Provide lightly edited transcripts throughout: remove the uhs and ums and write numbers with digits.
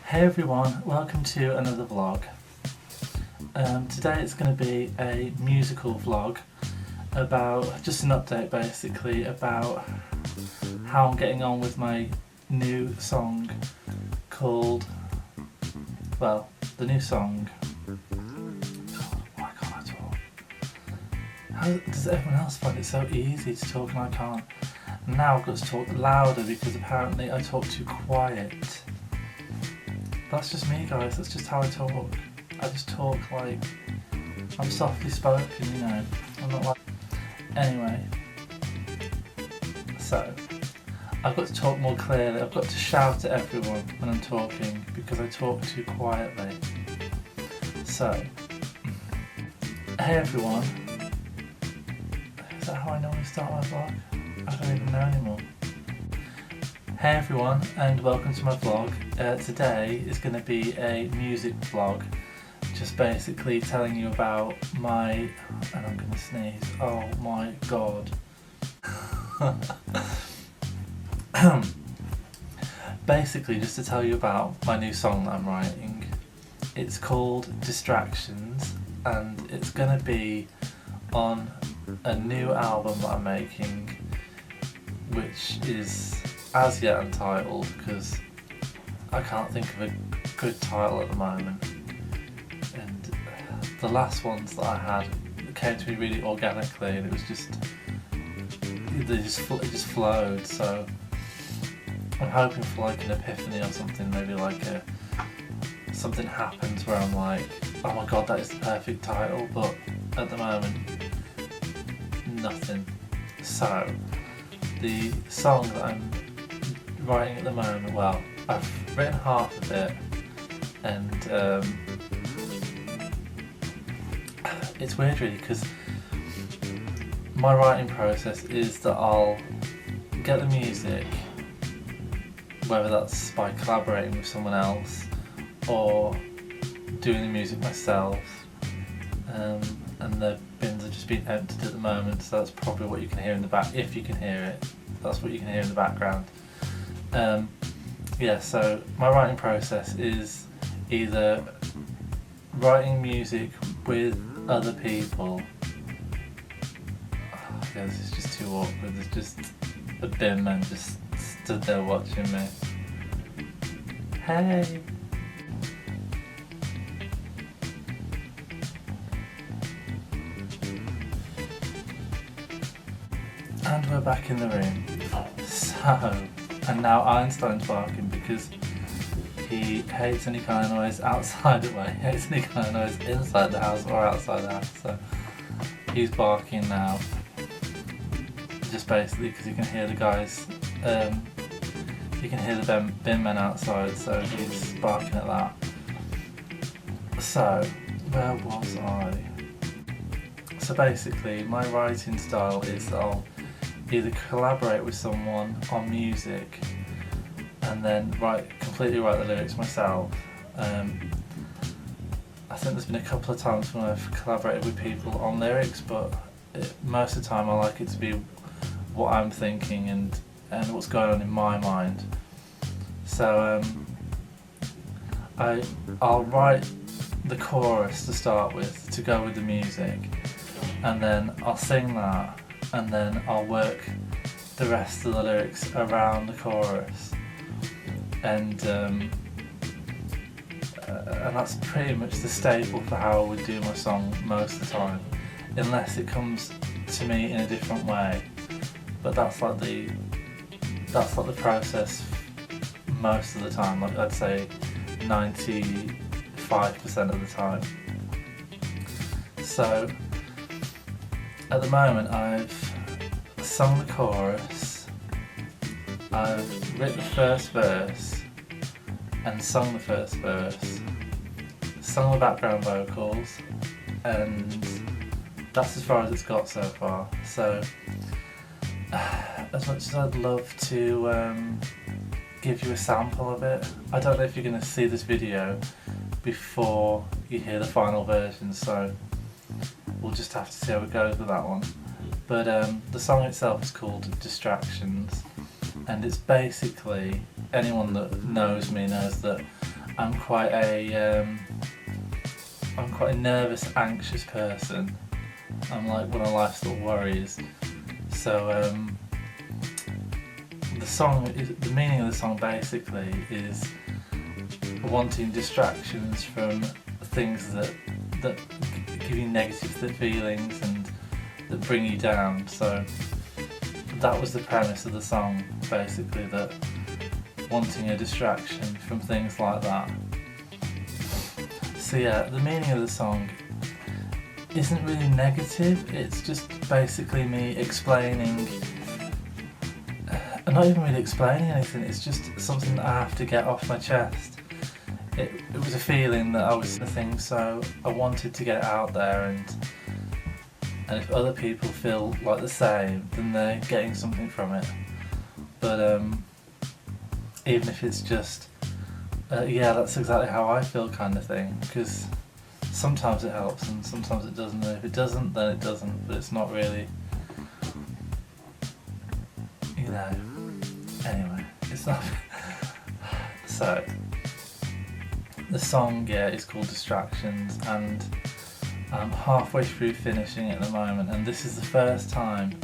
Hey everyone, welcome to another vlog. Today it's going to be a musical vlog about, just an update basically, about how I'm getting on with my new song called, well, the new song. Why can't I talk? How does everyone else find it so easy to talk and I can't? Now I've got to talk louder because apparently I talk too quiet. That's just me, guys, that's just how I talk. I just talk like I'm softly spoken, you know. I'm not like... Anyway. So, I've got to talk more clearly. I've got to shout at everyone when I'm talking because I talk too quietly. So, hey everyone. Is that how I normally start my vlog? I don't even know anymore. Hey everyone, and welcome to my vlog. Today is going to be a music vlog, just basically telling you about my, and I'm going to sneeze, oh my god. Basically just to tell you about my new song that I'm writing. It's called Distractions and it's going to be on a new album that I'm making, which is as yet untitled because I can't think of a good title at the moment, and the last ones that I had came to me really organically and it was just, it just flowed, so I'm hoping for like an epiphany or something, maybe like something happens where I'm like, oh my god, that is the perfect title, but at the moment nothing. So the song that I'm writing at the moment, well, I've written half of it and it's weird really because my writing process is that I'll get the music, whether that's by collaborating with someone else or doing the music myself, and the bins are just being emptied at the moment, so that's probably what you can hear in the back, if you can hear it, that's what you can hear in the background. Yeah, so my writing process is either writing music with other people. Oh, yeah, this is just too awkward. There's just a bin man just stood there watching me. Hey! And we're back in the room. So, and now Einstein's barking because he hates any kind of noise outside the way. He hates any kind of noise inside the house or outside the house. So he's barking now, just basically because you can hear the guys. You can hear the bin men outside, so he's barking at that. So where was I? So basically, my writing style is that I'll either collaborate with someone on music and then completely write the lyrics myself. I think there's been a couple of times when I've collaborated with people on lyrics, but most of the time I like it to be what I'm thinking and what's going on in my mind. So I'll write the chorus to start with, to go with the music, and then I'll sing that, and then I'll work the rest of the lyrics around the chorus, and that's pretty much the staple for how I would do my song most of the time, unless it comes to me in a different way. But that's like the process most of the time. Like I'd say 95% of the time. So at the moment I've sung the chorus, I've written the first verse and sung the first verse, sung the background vocals, and that's as far as it's got so far. So as much as I'd love to give you a sample of it, I don't know if you're going to see this video before you hear the final version, so we'll just have to see how it goes with that one. But the song itself is called Distractions, and it's basically, anyone that knows me knows that I'm quite a nervous, anxious person. I'm like one of life's little worries. So the meaning of the song basically is wanting distractions from things that give you negative feelings and that bring you down. So that was the premise of the song, basically, that wanting a distraction from things like that. So yeah, the meaning of the song isn't really negative, it's just basically me explaining, not even really explaining anything, it's just something that I have to get off my chest. It was a feeling that I was thinking, so I wanted to get it out there, and if other people feel like the same, then they're getting something from it. But even if it's just, yeah, that's exactly how I feel kind of thing, because sometimes it helps and sometimes it doesn't, and if it doesn't, then it doesn't, but it's not really, you know, anyway, it's not. So the song, yeah, is called Distractions, and I'm halfway through finishing it at the moment, and this is the first time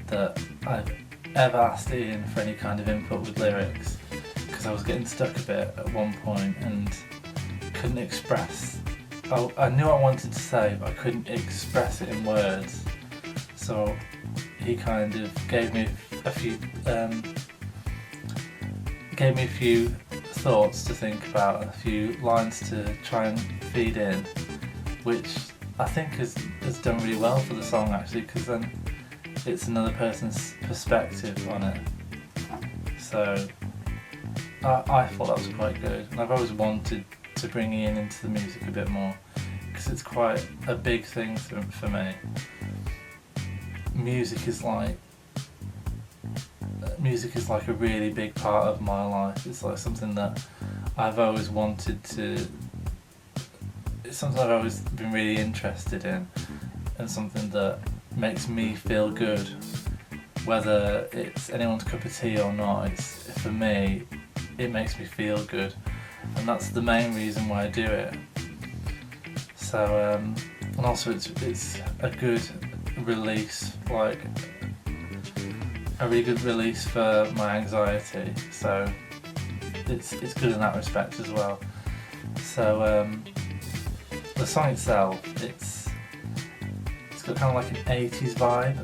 that I've ever asked Ian for any kind of input with lyrics, because I was getting stuck a bit at one point and couldn't express. I knew what I wanted to say, but I couldn't express it in words. So he kind of gave me a few thoughts to think about, a few lines to try and feed in, which I think has done really well for the song, actually, because then it's another person's perspective on it. So I thought that was quite good, and I've always wanted to bring Ian into the music a bit more, because it's quite a big thing for me. Music is like a really big part of my life. It's like something that I've always wanted to, it's something I've always been really interested in, and something that makes me feel good, whether it's anyone's cup of tea or not. For me, it makes me feel good, and that's the main reason why I do it. So and also it's a good release, like a really good release for my anxiety, so it's good in that respect as well. So the song itself, it's got kind of like an 80s vibe.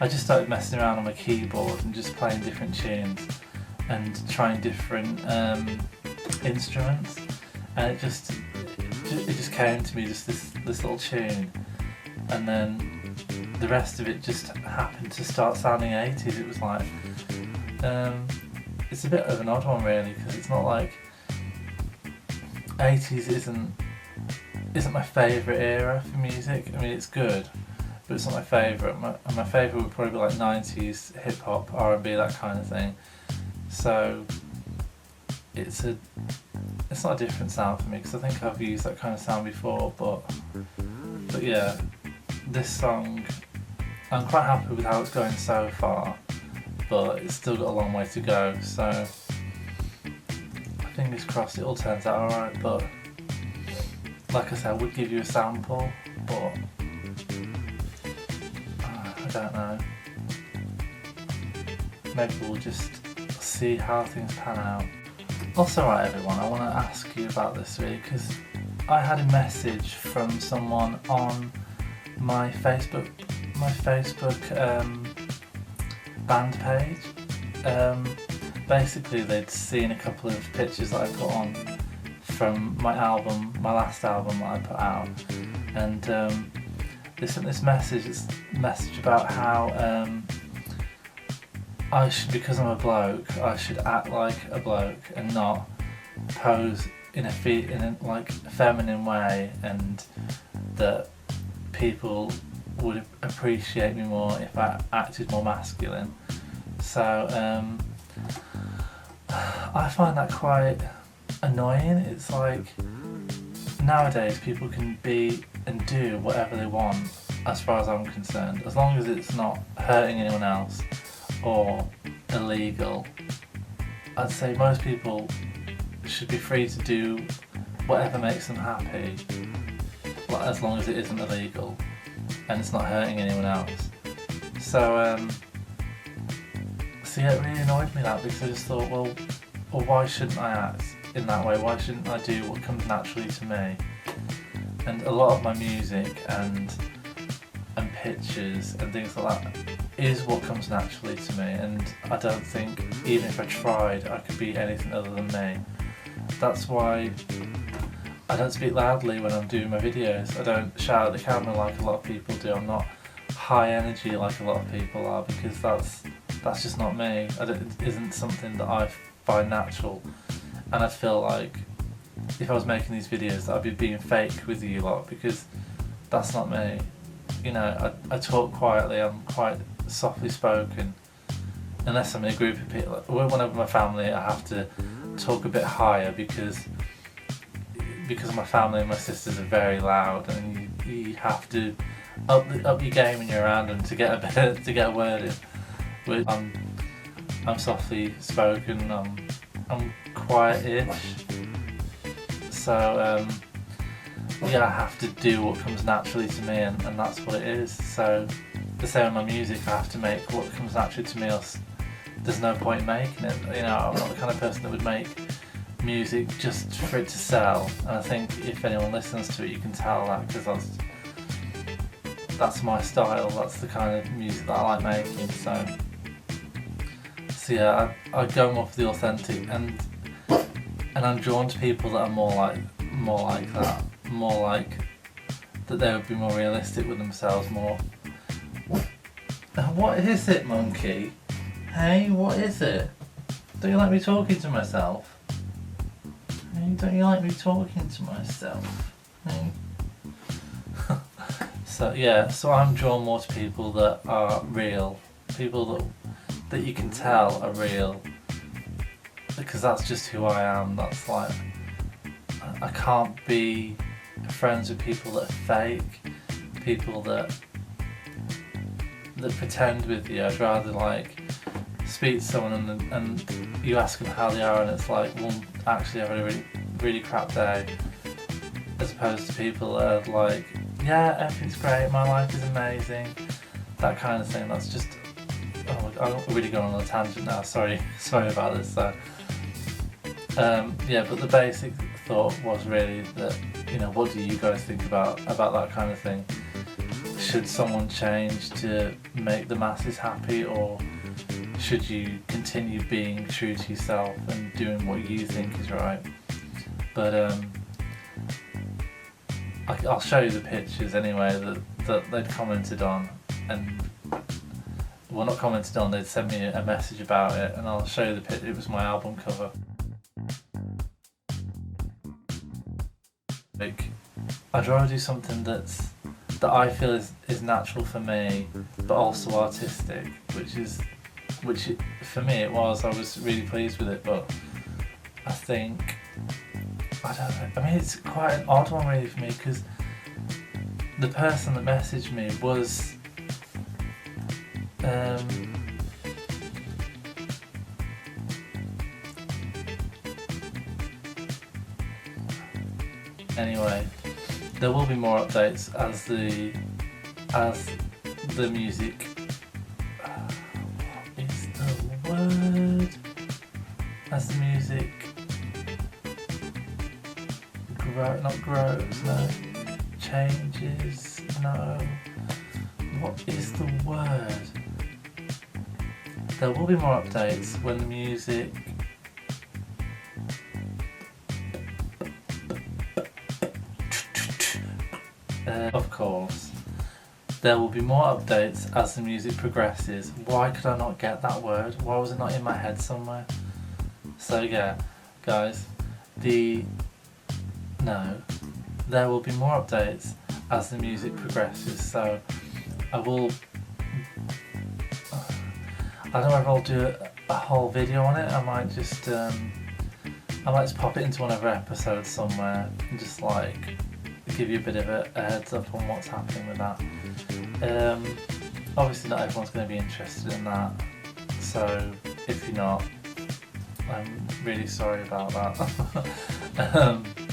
I just started messing around on my keyboard and just playing different tunes and trying different instruments, and it just came to me, just this little tune, and then the rest of it just happened to start sounding 80s. It was like, it's a bit of an odd one really, because it's not like 80s isn't my favourite era for music. I mean, it's good, but it's not my favourite. My favourite would probably be like 90s hip hop, R&B, that kind of thing. So it's not a different sound for me, because I think I've used that kind of sound before. But yeah, this song, I'm quite happy with how it's going so far, but it's still got a long way to go. So fingers crossed it all turns out alright. But like I said, I would give you a sample, but I don't know. Maybe we'll just see how things pan out. Also, right, everyone, I want to ask you about this really, because I had a message from someone on my Facebook band page. Basically, they'd seen a couple of pictures that I put on from my last album that I put out, and they sent this message about how I should, because I'm a bloke, I should act like a bloke and not pose in a like feminine way, and that people would appreciate me more if I acted more masculine. So I find that quite annoying. It's like nowadays people can be and do whatever they want, as far as I'm concerned, as long as it's not hurting anyone else or illegal. I'd say most people should be free to do whatever makes them happy, as long as it isn't illegal and it's not hurting anyone else. So yeah, it really annoyed me that, because I just thought, well, why shouldn't I act in that way? Why shouldn't I do what comes naturally to me? And a lot of my music and pictures and things like that is what comes naturally to me, and I don't think, even if I tried, I could be anything other than me. That's why I don't speak loudly when I'm doing my videos. I don't shout at the camera like a lot of people do. I'm not high energy like a lot of people are, because that's just not me. It isn't something that I find natural, and I feel like if I was making these videos that I'd be being fake with you lot, because that's not me. You know, I talk quietly, I'm quite softly spoken, unless I'm in a group of people. When I'm with my family, I have to talk a bit higher, because my family and my sisters are very loud, and you have to up your game when you're around them to get a word in. But I'm softly spoken, I'm quiet-ish, so yeah, I have to do what comes naturally to me, and that's what it is. So the same with my music, I have to make what comes naturally to me, else there's no point in making it. You know, I'm not the kind of person that would make music just for it to sell, and I think if anyone listens to it, you can tell that, because that's my style, that's the kind of music that I like making. So yeah, I go more for the authentic, and I'm drawn to people that are more like that, more like that they would be more realistic with themselves, more. What is it, monkey? Hey, what is it? Don't you like me talking to myself? Hey, don't you like me talking to myself? Hey. So yeah, so I'm drawn more to people that are real, people that you can tell are real, because that's just who I am. That's like, I can't be friends with people that are fake, people that pretend with you. I'd rather like speak to someone and you ask them how they are, and it's like, well, actually I had a really, really crap day, as opposed to people that are like, yeah, everything's great, my life is amazing, that kind of thing. That's just, I'm really going on a tangent now, sorry about this. So yeah, but the basic thought was really that, you know, what do you guys think about that kind of thing? Should someone change to make the masses happy, or should you continue being true to yourself and doing what you think is right? But I'll show you the pictures anyway that they'd commented on, and well, not commented on, they'd sent me a message about it, and I'll show you the picture. It was my album cover. Like, I'd rather do something that I feel is natural for me, but also artistic, which for me it was. I was really pleased with it, but I think, I don't know, I mean, it's quite an odd one really for me, because the person that messaged me was anyway, there will be more updates as the music. What is the word? As the music grows, no. Changes, no. What is the word? There will be more updates when the music. Of course. There will be more updates as the music progresses. Why could I not get that word? Why was it not in my head somewhere? So yeah, guys, there will be more updates as the music progresses. So I don't know if I'll do a whole video on it. I might just pop it into one of our episodes somewhere and just like give you a bit of a heads up on what's happening with that. Obviously not everyone's going to be interested in that, so if you're not, I'm really sorry about that.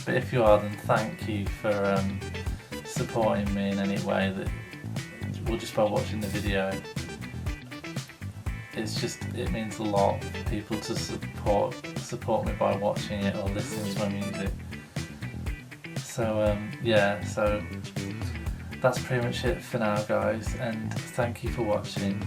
But if you are, then thank you for supporting me in any way that, well, just by watching the video. It means a lot for people to support me by watching it or listening to my music. So yeah, so that's pretty much it for now, guys, and thank you for watching.